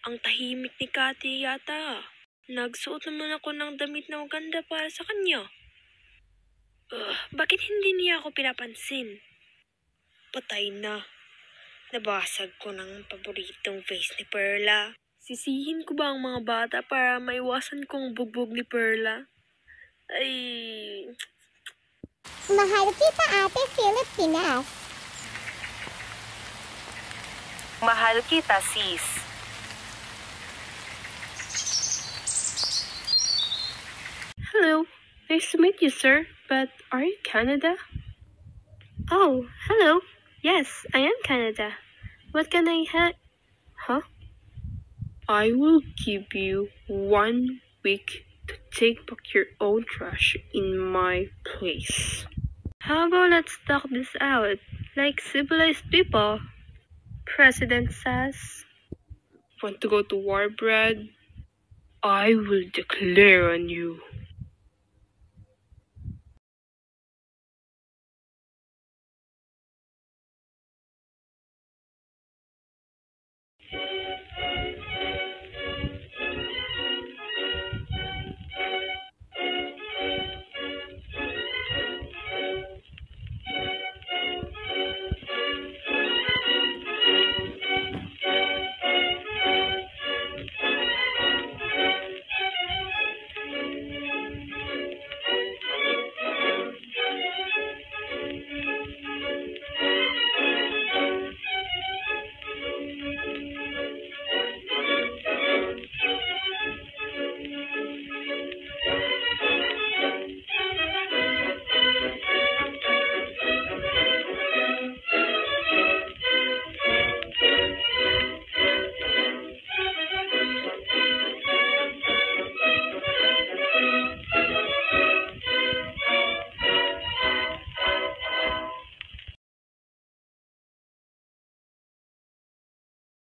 Ang tahimik ni Kati yata. Nagsuot naman ako ng damit na maganda para sa kanya. Bakit hindi niya ako pinapansin? Patay na. Nabasag ko ng paboritong face ni Perla. Sisihin ko ba ang mga bata para maiwasan kong bugbog ni Perla? Ay... Mahal kita, Ate Filipinas. Mahal kita, sis. Hello. Nice to meet you, sir. But are you Canada? Oh, hello. Yes, I am Canada. What can I have? Huh? I will give you 1 week to take back your own trash in my place. How about let's talk this out, like civilized people? President says. Want to go to war, Brad? I will declare on you.